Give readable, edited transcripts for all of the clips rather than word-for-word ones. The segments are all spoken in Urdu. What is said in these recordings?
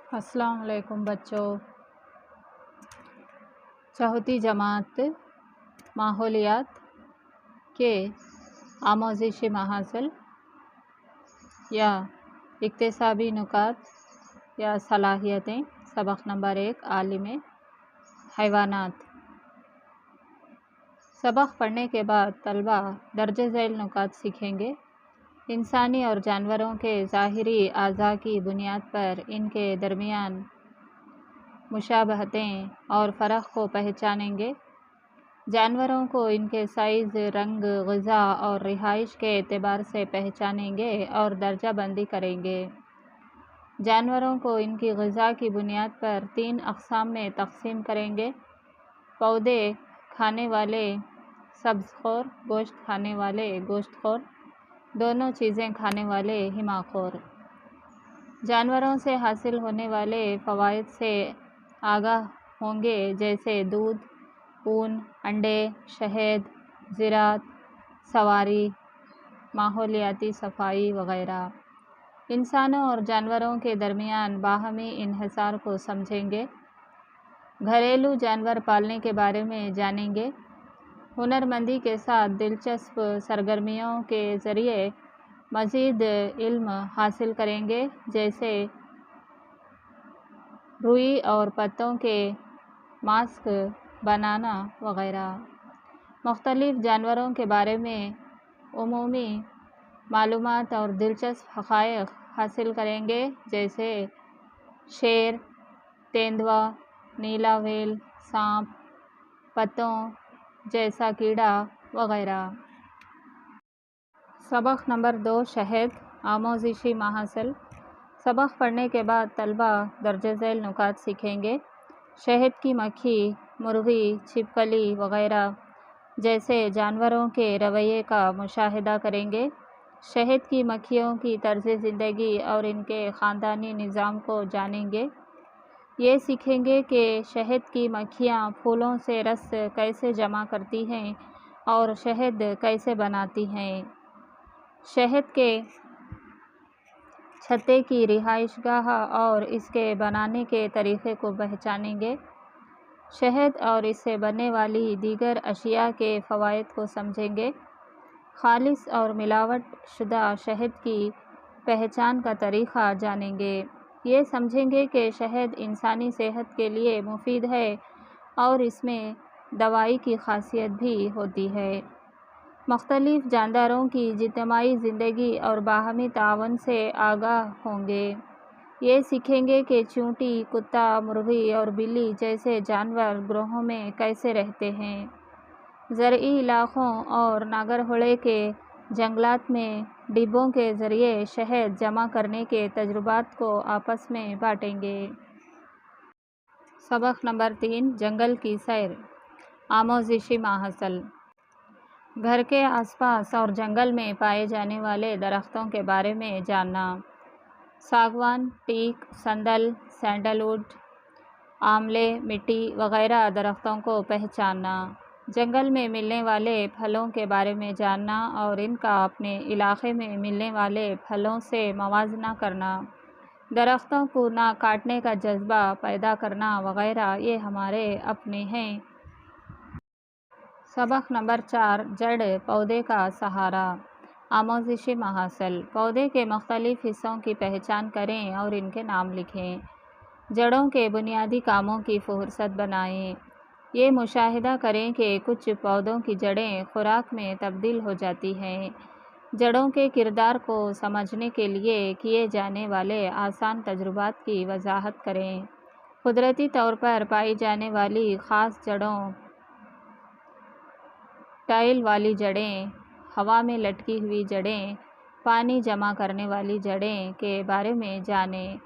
السلام علیکم بچوں۔ چوتھی جماعت ماحولیات کے آموزشی محاصل یا اکتسابی نکات یا صلاحیتیں، سبق نمبر 1 عالم حیوانات۔ سبق پڑھنے کے بعد طلبہ درج ذیل نکات سیکھیں گے۔ انسانی اور جانوروں کے ظاہری اعضاء کی بنیاد پر ان کے درمیان مشابہتیں اور فرق کو پہچانیں گے۔ جانوروں کو ان کے سائز، رنگ، غذا اور رہائش کے اعتبار سے پہچانیں گے اور درجہ بندی کریں گے۔ جانوروں کو ان کی غذا کی بنیاد پر 3 اقسام میں تقسیم کریں گے: پودے کھانے والے سبز خور، گوشت کھانے والے گوشت خور، دونوں چیزیں کھانے والے ہما خور۔ جانوروں سے حاصل ہونے والے فوائد سے آگاہ ہوں گے، جیسے دودھ، اون، انڈے، شہد، زراعت، سواری، ماحولیاتی صفائی وغیرہ۔ انسانوں اور جانوروں کے درمیان باہمی انحصار کو سمجھیں گے۔ گھریلو جانور پالنے کے بارے میں جانیں گے۔ ہنرمندی کے ساتھ دلچسپ سرگرمیوں کے ذریعے مزید علم حاصل کریں گے، جیسے روئی اور پتوں کے ماسک بنانا وغیرہ۔ مختلف جانوروں کے بارے میں عمومی معلومات اور دلچسپ حقائق حاصل کریں گے، جیسے شیر، تیندوا، نیلا ویل، سانپ، پتوں جیسا کیڑا وغیرہ۔ سبق نمبر 2 شہد، آموزشی محاصل۔ سبق پڑھنے کے بعد طلبہ درج ذیل نکات سیکھیں گے۔ شہد کی مکھی، مرغی، چھپکلی وغیرہ جیسے جانوروں کے رویے کا مشاہدہ کریں گے۔ شہد کی مکھیوں کی طرز زندگی اور ان کے خاندانی نظام کو جانیں گے۔ یہ سیکھیں گے کہ شہد کی مکھیاں پھولوں سے رس کیسے جمع کرتی ہیں اور شہد کیسے بناتی ہیں۔ شہد کے چھتے کی رہائش گاہ اور اس کے بنانے کے طریقے کو پہچانیں گے۔ شہد اور اس سے بننے والی دیگر اشیاء کے فوائد کو سمجھیں گے۔ خالص اور ملاوٹ شدہ شہد کی پہچان کا طریقہ جانیں گے۔ یہ سمجھیں گے کہ شہد انسانی صحت کے لیے مفید ہے اور اس میں دوائی کی خاصیت بھی ہوتی ہے۔ مختلف جانداروں کی اجتماعی زندگی اور باہمی تعاون سے آگاہ ہوں گے۔ یہ سیکھیں گے کہ چیونٹی، کتا، مرغی اور بلی جیسے جانور گروہوں میں کیسے رہتے ہیں۔ زرعی علاقوں اور ناگرہوڑے کے جنگلات میں ڈبوں کے ذریعے شہد جمع کرنے کے تجربات کو آپس میں بانٹیں گے۔ سبق نمبر 3 جنگل کی سیر، آموزشی محاصل۔ گھر کے آس پاس اور جنگل میں پائے جانے والے درختوں کے بارے میں جاننا۔ ساگوان، ٹیک، سندل، سینڈل ووڈ، آملے، مٹی وغیرہ درختوں کو پہچاننا۔ جنگل میں ملنے والے پھلوں کے بارے میں جاننا اور ان کا اپنے علاقے میں ملنے والے پھلوں سے موازنہ کرنا۔ درختوں کو نہ کاٹنے کا جذبہ پیدا کرنا وغیرہ یہ ہمارے اپنے ہیں۔ سبق نمبر 4 جڑ، پودے کا سہارا، آموزشی محاصل۔ پودے کے مختلف حصوں کی پہچان کریں اور ان کے نام لکھیں۔ جڑوں کے بنیادی کاموں کی فہرست بنائیں۔ یہ مشاہدہ کریں کہ کچھ پودوں کی جڑیں خوراک میں تبدیل ہو جاتی ہیں۔ جڑوں کے کردار کو سمجھنے کے لیے کیے جانے والے آسان تجربات کی وضاحت کریں۔ قدرتی طور پر پائی جانے والی خاص جڑوں، ٹائل والی جڑیں، ہوا میں لٹکی ہوئی جڑیں، پانی جمع کرنے والی جڑیں کے بارے میں جانیں۔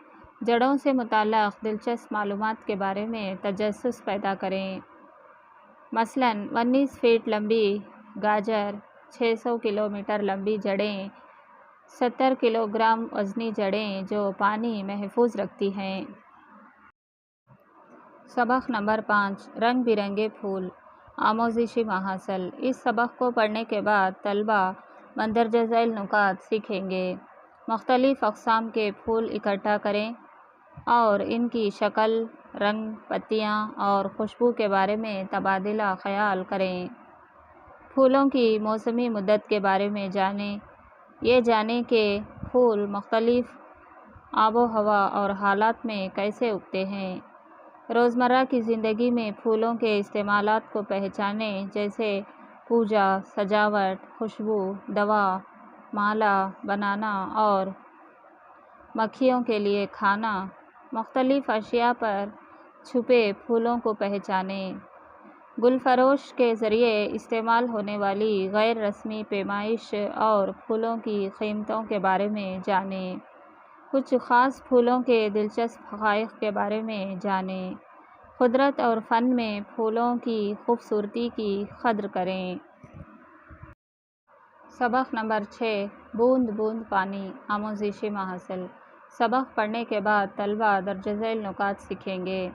جڑوں سے متعلق دلچسپ معلومات کے بارے میں تجسس پیدا کریں۔ مثلاً 19 فٹ لمبی گاجر، 600 کلومیٹر لمبی جڑیں، 70 کلوگرام وزنی جڑیں جو پانی محفوظ رکھتی ہیں۔ سبق نمبر 5 رنگ برنگے پھول، آموزشی محاصل۔ اس سبق کو پڑھنے کے بعد طلبہ مندرجہ ذیل نکات سیکھیں گے۔ مختلف اقسام کے پھول اکٹھا کریں۔ اور ان کی شکل، رنگ، پتیاں اور خوشبو کے بارے میں تبادلہ خیال کریں۔ پھولوں کی موسمی مدت کے بارے میں جانیں۔ یہ جانیں کہ پھول مختلف آب و ہوا اور حالات میں کیسے اگتے ہیں۔ روزمرہ کی زندگی میں پھولوں کے استعمالات کو پہچانیں، جیسے پوجا، سجاوٹ، خوشبو، دوا، مالا بنانا اور مکھیوں کے لیے کھانا۔ مختلف اشیاء پر چھپے پھولوں کو پہچانیں۔ گل فروش کے ذریعے استعمال ہونے والی غیر رسمی پیمائش اور پھولوں کی قیمتوں کے بارے میں جانیں۔ کچھ خاص پھولوں کے دلچسپ حقائق کے بارے میں جانیں۔ قدرت اور فن میں پھولوں کی خوبصورتی کی قدر کریں۔ سبق نمبر 6 بوند بوند پانی آموزشی محاصل۔ سبق پڑھنے کے بعد طلبہ درج ذیل نکات سیکھیں گے۔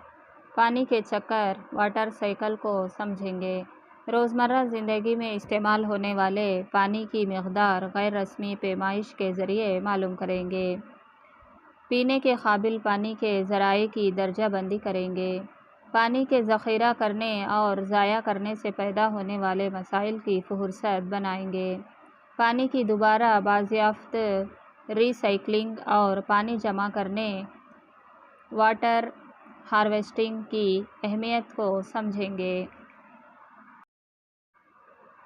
پانی کے چکر واٹر سائیکل کو سمجھیں گے۔ روزمرہ زندگی میں استعمال ہونے والے پانی کی مقدار غیر رسمی پیمائش کے ذریعے معلوم کریں گے۔ پینے کے قابل پانی کے ذرائع کی درجہ بندی کریں گے۔ پانی کے ذخیرہ کرنے اور ضائع کرنے سے پیدا ہونے والے مسائل کی فہرست بنائیں گے۔ پانی کی دوبارہ بازیافت، ری سائیکلنگ اور پانی جمع کرنے واٹر ہارویسٹنگ کی اہمیت کو سمجھیں گے۔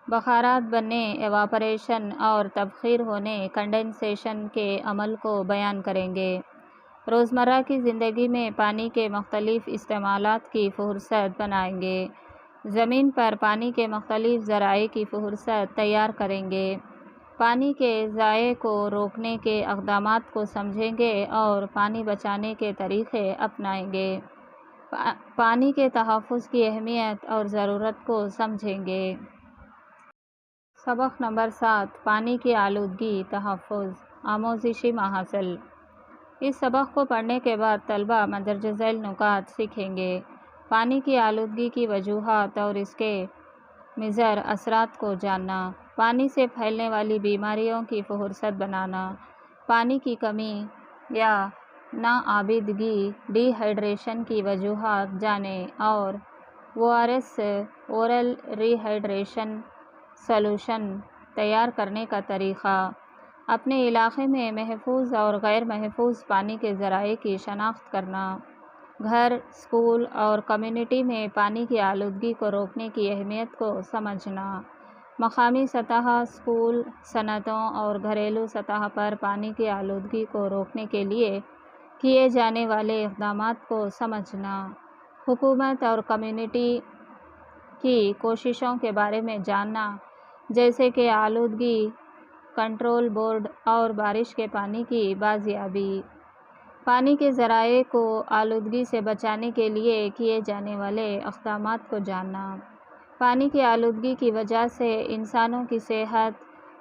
بخارات بننے، ایواپوریشن اور تبخیر ہونے کنڈنسیشن کے عمل کو بیان کریں گے۔ روزمرہ کی زندگی میں پانی کے مختلف استعمالات کی فہرست بنائیں گے۔ زمین پر پانی کے مختلف ذرائع کی فہرست تیار کریں گے۔ پانی کے ضیاع کو روکنے کے اقدامات کو سمجھیں گے اور پانی بچانے کے طریقے اپنائیں گے۔ پانی کے تحفظ کی اہمیت اور ضرورت کو سمجھیں گے۔ سبق نمبر 7 پانی کی آلودگی تحفظ آموزشی محاصل۔ اس سبق کو پڑھنے کے بعد طلبہ مندرجہ ذیل نکات سیکھیں گے۔ پانی کی آلودگی کی وجوہات اور اس کے مضر اثرات کو جاننا۔ پانی سے پھیلنے والی بیماریوں کی فہرست بنانا۔ پانی کی کمی یا ناآبادگی ڈی ہائیڈریشن کی وجوہات جانیں اور ORS اورل ری ہائیڈریشن سولوشن تیار کرنے کا طریقہ۔ اپنے علاقے میں محفوظ اور غیر محفوظ پانی کے ذرائع کی شناخت کرنا۔ گھر، اسکول اور کمیونٹی میں پانی کی آلودگی کو روکنے کی اہمیت کو سمجھنا۔ مقامی سطح، اسکول، صنعتوں اور گھریلو سطح پر پانی کی آلودگی کو روکنے کے لیے کیے جانے والے اقدامات کو سمجھنا۔ حکومت اور کمیونٹی کی کوششوں کے بارے میں جاننا، جیسے کہ آلودگی کنٹرول بورڈ اور بارش کے پانی کی بازیابی۔ پانی کے ذرائع کو آلودگی سے بچانے کے لیے کیے جانے والے اقدامات کو جاننا۔ پانی کی آلودگی کی وجہ سے انسانوں کی صحت،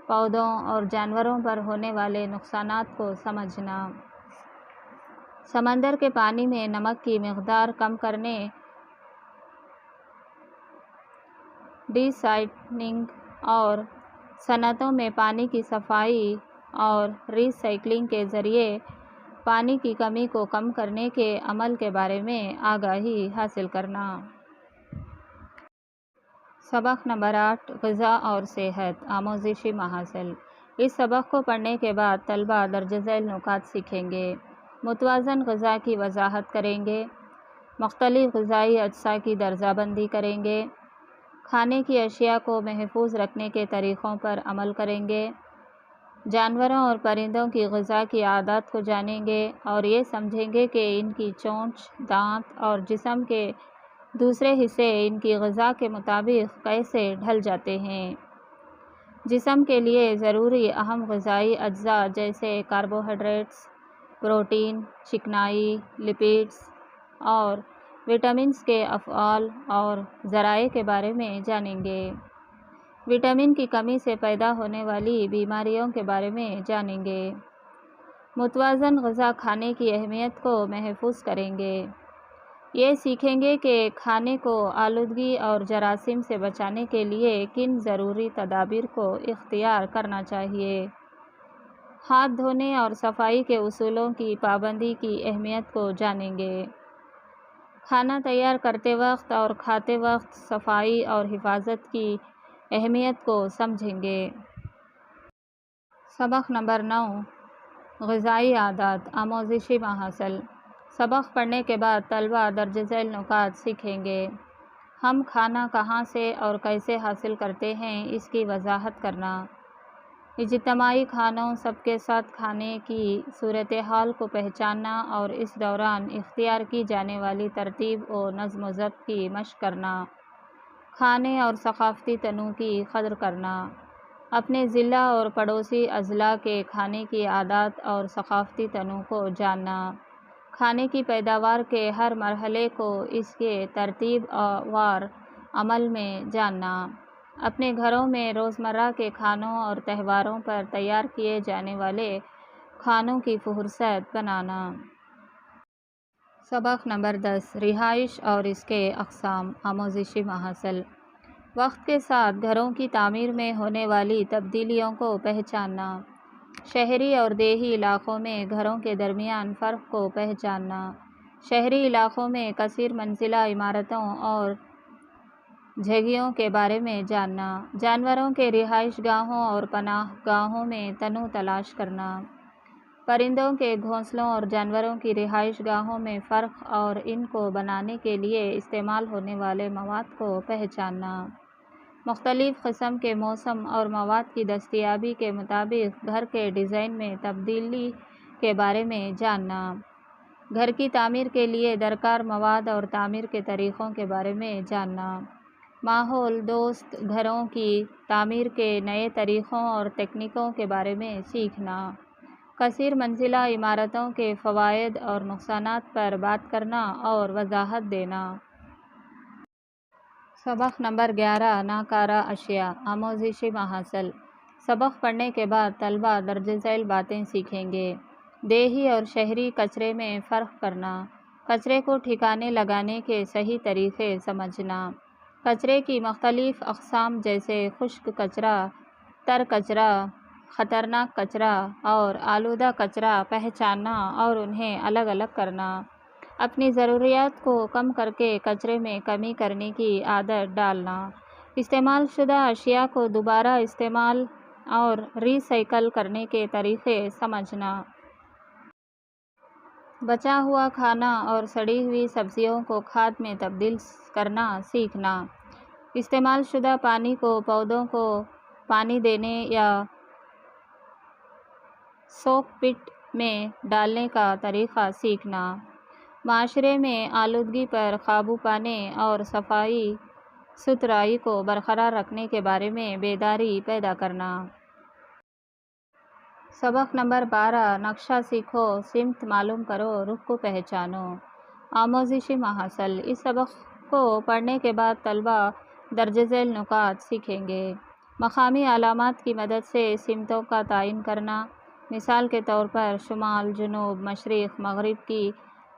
پودوں اور جانوروں پر ہونے والے نقصانات کو سمجھنا۔ سمندر کے پانی میں نمک کی مقدار کم کرنے، ڈی سالٹنگ اور صنعتوں میں پانی کی صفائی اور ری سائیکلنگ کے ذریعے پانی کی کمی کو کم کرنے کے عمل کے بارے میں آگاہی حاصل کرنا۔ سبق نمبر 8 غذا اور صحت آموزشی محاصل۔ اس سبق کو پڑھنے کے بعد طلبہ درج ذیل نکات سیکھیں گے۔ متوازن غذا کی وضاحت کریں گے۔ مختلف غذائی اجزاء کی درجہ بندی کریں گے۔ کھانے کی اشیاء کو محفوظ رکھنے کے طریقوں پر عمل کریں گے۔ جانوروں اور پرندوں کی غذا کی عادات کو جانیں گے اور یہ سمجھیں گے کہ ان کی چونچ، دانت اور جسم کے دوسرے حصے ان کی غذا کے مطابق کیسے ڈھل جاتے ہیں۔ جسم کے لیے ضروری اہم غذائی اجزاء جیسے کاربوہائیڈریٹس، پروٹین، چکنائی، لپڈس اور وٹامنز کے افعال اور ذرائع کے بارے میں جانیں گے۔ وٹامن کی کمی سے پیدا ہونے والی بیماریوں کے بارے میں جانیں گے۔ متوازن غذا کھانے کی اہمیت کو محفوظ کریں گے۔ یہ سیکھیں گے کہ کھانے کو آلودگی اور جراثیم سے بچانے کے لیے کن ضروری تدابیر کو اختیار کرنا چاہیے۔ ہاتھ دھونے اور صفائی کے اصولوں کی پابندی کی اہمیت کو جانیں گے۔ کھانا تیار کرتے وقت اور کھاتے وقت صفائی اور حفاظت کی اہمیت کو سمجھیں گے۔ سبق نمبر 9 غذائی عادات آموزشی ماحصل۔ سبق پڑھنے کے بعد طلبہ درج ذیل نکات سیکھیں گے۔ ہم کھانا کہاں سے اور کیسے حاصل کرتے ہیں اس کی وضاحت کرنا، اجتماعی کھانوں سب کے ساتھ کھانے کی صورتحال کو پہچاننا اور اس دوران اختیار کی جانے والی ترتیب و نظم و ضبط کی مشق کرنا، کھانے اور ثقافتی تنوع کی قدر کرنا، اپنے ضلع اور پڑوسی اضلاع کے کھانے کی عادات اور ثقافتی تنوع کو جاننا، کھانے کی پیداوار کے ہر مرحلے کو اس کے ترتیب وار عمل میں جاننا، اپنے گھروں میں روزمرہ کے کھانوں اور تہواروں پر تیار کیے جانے والے کھانوں کی فہرست بنانا۔ سبق نمبر 10 رہائش اور اس کے اقسام آموزشی ماحصل۔ وقت کے ساتھ گھروں کی تعمیر میں ہونے والی تبدیلیوں کو پہچاننا، شہری اور دیہی علاقوں میں گھروں کے درمیان فرق کو پہچاننا، شہری علاقوں میں کثیر منزلہ عمارتوں اور جھگیوں کے بارے میں جاننا، جانوروں کے رہائش گاہوں اور پناہ گاہوں میں تنوع تلاش کرنا، پرندوں کے گھونسلوں اور جانوروں کی رہائش گاہوں میں فرق اور ان کو بنانے کے لیے استعمال ہونے والے مواد کو پہچاننا، مختلف قسم کے موسم اور مواد کی دستیابی کے مطابق گھر کے ڈیزائن میں تبدیلی کے بارے میں جاننا، گھر کی تعمیر کے لیے درکار مواد اور تعمیر کے طریقوں کے بارے میں جاننا، ماحول دوست گھروں کی تعمیر کے نئے طریقوں اور تکنیکوں کے بارے میں سیکھنا، کثیر منزلہ عمارتوں کے فوائد اور نقصانات پر بات کرنا اور وضاحت دینا۔ سبق نمبر 11 ناکارہ اشیاء آموزشی ماحصل۔ سبق پڑھنے کے بعد طلبہ درج ذیل باتیں سیکھیں گے۔ دیہی اور شہری کچرے میں فرق کرنا، کچرے کو ٹھکانے لگانے کے صحیح طریقے سمجھنا، کچرے کی مختلف اقسام جیسے خشک کچرا، تر کچرا، خطرناک کچرا اور آلودہ کچرا پہچاننا اور انہیں الگ الگ کرنا، اپنی ضروریات کو کم کر کے کچرے میں کمی کرنے کی عادت ڈالنا، استعمال شدہ اشیاء کو دوبارہ استعمال اور ری سائیکل کرنے کے طریقے سمجھنا، بچا ہوا کھانا اور سڑی ہوئی سبزیوں کو کھاد میں تبدیل کرنا سیکھنا، استعمال شدہ پانی کو پودوں کو پانی دینے یا سوک پٹ میں ڈالنے کا طریقہ سیکھنا، معاشرے میں آلودگی پر قابو پانے اور صفائی ستھرائی کو برقرار رکھنے کے بارے میں بیداری پیدا کرنا۔ سبق نمبر 12 نقشہ سیکھو، سمت معلوم کرو، رخ کو پہچانو آموزشی ماحصل۔ اس سبق کو پڑھنے کے بعد طلبہ درج ذیل نکات سیکھیں گے۔ مقامی علامات کی مدد سے سمتوں کا تعین کرنا، مثال کے طور پر شمال، جنوب، مشرق، مغرب کی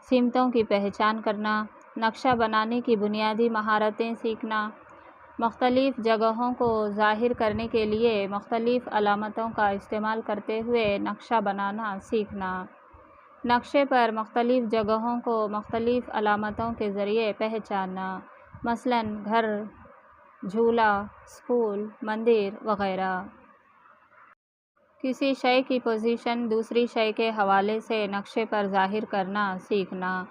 سمتوں کی پہچان کرنا، نقشہ بنانے کی بنیادی مہارتیں سیکھنا، مختلف جگہوں کو ظاہر کرنے کے لیے مختلف علامتوں کا استعمال کرتے ہوئے نقشہ بنانا سیکھنا، نقشے پر مختلف جگہوں کو مختلف علامتوں کے ذریعے پہچاننا، مثلاً گھر، جھولا، اسکول، مندر وغیرہ۔ کسی شے کی پوزیشن دوسری شے کے حوالے سے نقشے پر ظاہر کرنا سیکھنا،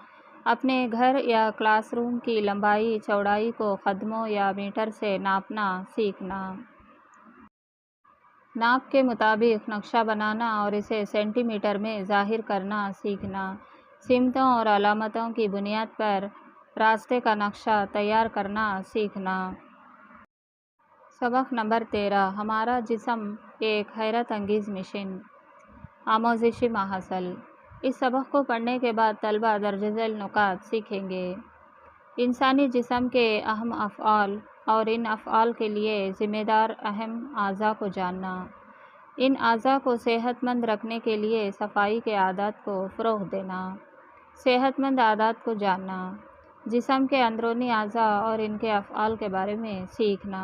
اپنے گھر یا کلاس روم کی لمبائی چوڑائی کو قدموں یا میٹر سے ناپنا سیکھنا، ناپ کے مطابق نقشہ بنانا اور اسے سینٹی میٹر میں ظاہر کرنا سیکھنا، سمتوں اور علامتوں کی بنیاد پر راستے کا نقشہ تیار کرنا سیکھنا۔ سبق نمبر 13 ہمارا جسم ایک حیرت انگیز مشن آموزشی ماحصل۔ اس سبق کو پڑھنے کے بعد طلبہ درج ذیل نکات سیکھیں گے۔ انسانی جسم کے اہم افعال اور ان افعال کے لیے ذمہ دار اہم اعضاء کو جاننا، ان اعضاء کو صحت مند رکھنے کے لیے صفائی کے عادات کو فروغ دینا، صحت مند عادات کو جاننا، جسم کے اندرونی اعضاء اور ان کے افعال کے بارے میں سیکھنا،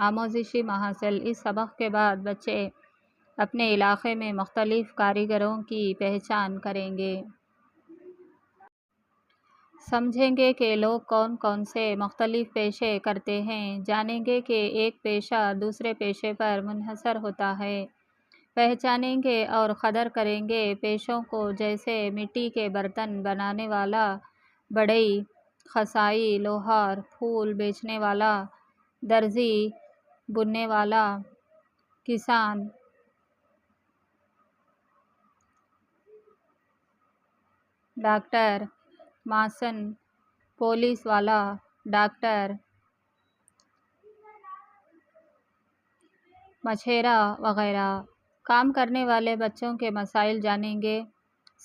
آموزشی محاصل۔ اس سبق کے بعد بچے اپنے علاقے میں مختلف کاریگروں کی پہچان کریں گے، سمجھیں گے کہ لوگ کون کون سے مختلف پیشے کرتے ہیں، جانیں گے کہ ایک پیشہ دوسرے پیشے پر منحصر ہوتا ہے، پہچانیں گے اور قدر کریں گے پیشوں کو، جیسے مٹی کے برتن بنانے والا، بڑھئی، قصائی، لوہار، پھول بیچنے والا، درزی، بننے والا، کسان، ڈاکٹر، ماسن، پولیس والا، ڈاکٹر، مچھیرا وغیرہ۔ کام کرنے والے بچوں کے مسائل جانیں گے،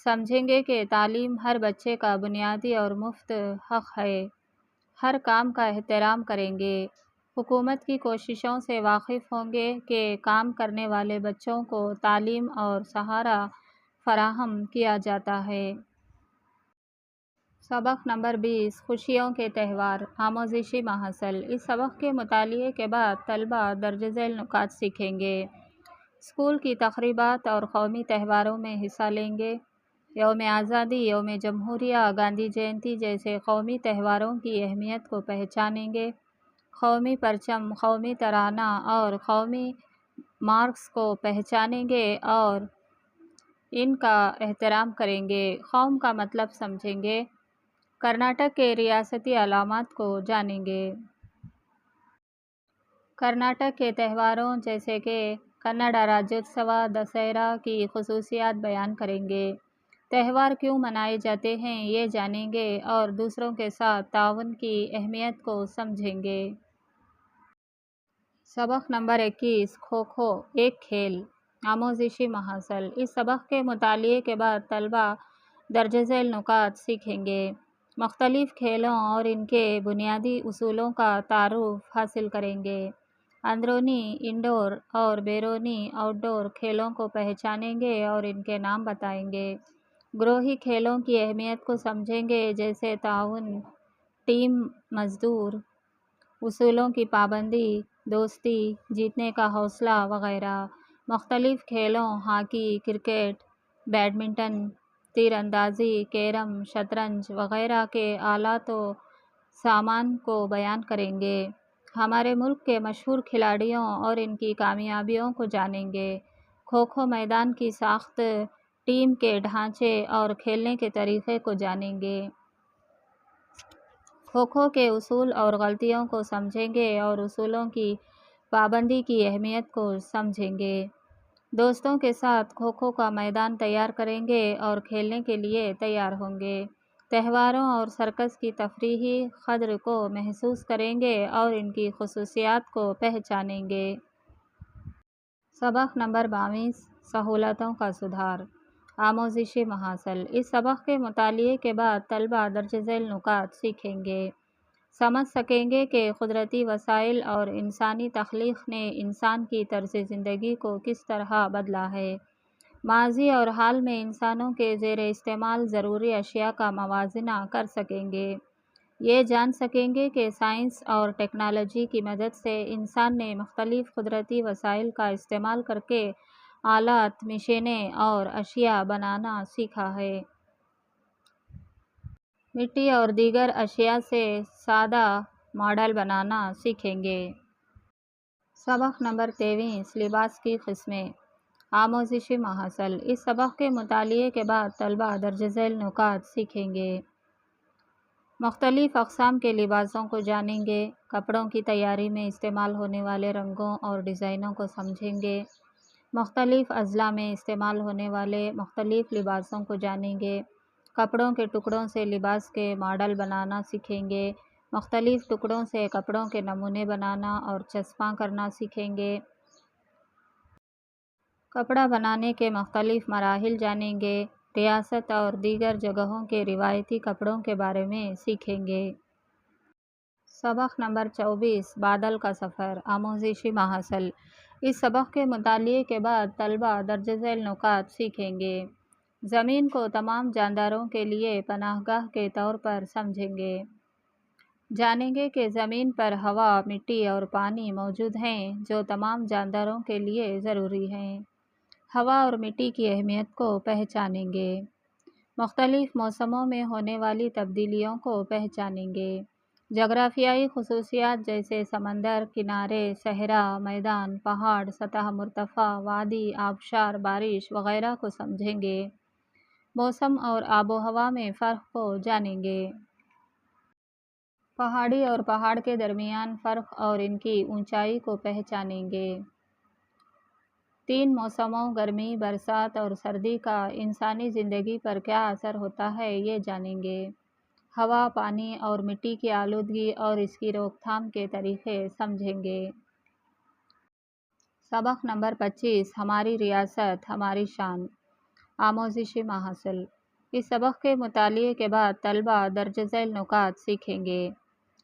سمجھیں گے کہ تعلیم ہر بچے کا بنیادی اور مفت حق ہے، ہر کام کا احترام کریں گے، حکومت کی کوششوں سے واقف ہوں گے کہ کام کرنے والے بچوں کو تعلیم اور سہارا فراہم کیا جاتا ہے۔ سبق نمبر 20 خوشیوں کے تہوار۔ آموزشی محاصل۔ اس سبق کے مطالعے کے بعد طلبہ درج ذیل نکات سیکھیں گے، اسکول کی تقریبات اور قومی تہواروں میں حصہ لیں گے، یوم آزادی، یوم جمہوریہ، گاندھی جینتی جیسے قومی تہواروں کی اہمیت کو پہچانیں گے، قومی پرچم، قومی ترانہ اور قومی مارکس کو پہچانیں گے اور ان کا احترام کریں گے، قوم کا مطلب سمجھیں گے، کرناٹک کے ریاستی علامات کو جانیں گے، کرناٹک کے تہواروں جیسے کہ کنڑ راجیوتسوا، دسہرہ کی خصوصیات بیان کریں گے، تہوار کیوں منائے جاتے ہیں یہ جانیں گے اور دوسروں کے ساتھ تعاون کی اہمیت کو سمجھیں گے۔ سبق نمبر 21 کھوکھو، ایک کھیل۔ آموزشی محاصل۔ اس سبق کے مطالعے کے بعد طلبہ درج ذیل نکات سیکھیں گے، مختلف کھیلوں اور ان کے بنیادی اصولوں کا تعارف حاصل کریں گے، اندرونی انڈور اور بیرونی آؤٹ ڈور کھیلوں کو پہچانیں گے اور ان کے نام بتائیں گے، گروہی کھیلوں کی اہمیت کو سمجھیں گے جیسے تعاون، ٹیم مزدور، اصولوں کی پابندی، دوستی، جیتنے کا حوصلہ وغیرہ، مختلف کھیلوں ہاکی، کرکٹ، بیڈمنٹن، تیر اندازی، کیرم، شطرنج وغیرہ کے آلات و سامان کو بیان کریں گے، ہمارے ملک کے مشہور کھلاڑیوں اور ان کی کامیابیوں کو جانیں گے، کھوکھو میدان کی ساخت، ٹیم کے ڈھانچے اور کھیلنے کے طریقے کو جانیں گے، کھوکھو کے اصول اور غلطیوں کو سمجھیں گے اور اصولوں کی پابندی کی اہمیت کو سمجھیں گے، دوستوں کے ساتھ کھوکھو کا میدان تیار کریں گے اور کھیلنے کے لیے تیار ہوں گے، تہواروں اور سرکس کی تفریحی قدر کو محسوس کریں گے اور ان کی خصوصیات کو پہچانیں گے۔ سبق نمبر 22 سہولتوں کا سدھار۔ آموزشی محاصل۔ اس سبق کے مطالعے کے بعد طلبہ درج ذیل نکات سیکھیں گے، سمجھ سکیں گے کہ قدرتی وسائل اور انسانی تخلیق نے انسان کی طرز زندگی کو کس طرح بدلا ہے، ماضی اور حال میں انسانوں کے زیر استعمال ضروری اشیاء کا موازنہ کر سکیں گے، یہ جان سکیں گے کہ سائنس اور ٹیکنالوجی کی مدد سے انسان نے مختلف قدرتی وسائل کا استعمال کرکے آلات، مشینیں اور اشیاء بنانا سیکھا ہے، مٹی اور دیگر اشیاء سے سادہ ماڈل بنانا سیکھیں گے۔ سبق نمبر 23 لباس کی قسمیں۔ آموزشی محاصل۔ اس سبق کے مطالعے کے بعد طلبہ درج ذیل نکات سیکھیں گے، مختلف اقسام کے لباسوں کو جانیں گے، کپڑوں کی تیاری میں استعمال ہونے والے رنگوں اور ڈیزائنوں کو سمجھیں گے، مختلف اضلاع میں استعمال ہونے والے مختلف لباسوں کو جانیں گے، کپڑوں کے ٹکڑوں سے لباس کے ماڈل بنانا سیکھیں گے، مختلف ٹکڑوں سے کپڑوں کے نمونے بنانا اور چسپاں کرنا سیکھیں گے، کپڑا بنانے کے مختلف مراحل جانیں گے، ریاست اور دیگر جگہوں کے روایتی کپڑوں کے بارے میں سیکھیں گے۔ سبق نمبر 24 بادل کا سفر۔ آموزشی محاصل۔ اس سبق کے مطالعے کے بعد طلبہ درج ذیل نکات سیکھیں گے، زمین کو تمام جانداروں کے لیے پناہ گاہ کے طور پر سمجھیں گے، جانیں گے کہ زمین پر ہوا، مٹی اور پانی موجود ہیں جو تمام جانداروں کے لیے ضروری ہیں۔ ہوا اور مٹی کی اہمیت کو پہچانیں گے۔ مختلف موسموں میں ہونے والی تبدیلیوں کو پہچانیں گے۔ جغرافیائی خصوصیات جیسے سمندر، کنارے، صحرا، میدان، پہاڑ، سطح مرتفع، وادی، آبشار، بارش وغیرہ کو سمجھیں گے۔ موسم اور آب و ہوا میں فرق کو جانیں گے۔ پہاڑی اور پہاڑ کے درمیان فرق اور ان کی اونچائی کو پہچانیں گے۔ 3 موسموں گرمی، برسات اور سردی کا انسانی زندگی پر کیا اثر ہوتا ہے یہ جانیں گے۔ ہوا، پانی اور مٹی کی آلودگی اور اس کی روک تھام کے طریقے سمجھیں گے۔ سبق نمبر 25 ہماری ریاست ہماری شان، آموزشی ماحصل۔ اس سبق کے مطالعے کے بعد طلبہ درج ذیل نکات سیکھیں گے۔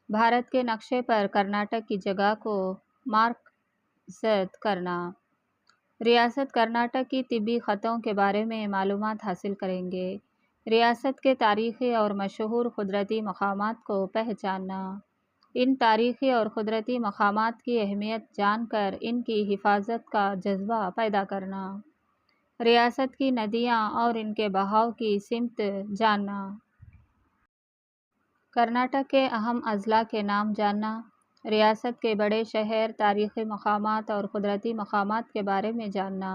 بھارت کے نقشے پر کرناٹک کی جگہ کو مارک زد کرنا۔ ریاست کرناٹک کی طبی خطوں کے بارے میں معلومات حاصل کریں گے۔ ریاست کے تاریخی اور مشہور قدرتی مقامات کو پہچاننا۔ ان تاریخی اور قدرتی مقامات کی اہمیت جان کر ان کی حفاظت کا جذبہ پیدا کرنا۔ ریاست کی ندیاں اور ان کے بہاؤ کی سمت جاننا۔ کرناٹک کے اہم اضلاع کے نام جاننا۔ ریاست کے بڑے شہر، تاریخی مقامات اور قدرتی مقامات کے بارے میں جاننا۔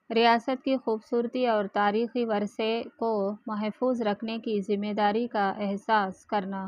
ریاست کی خوبصورتی اور تاریخی ورثے کو محفوظ رکھنے کی ذمہ داری کا احساس کرنا۔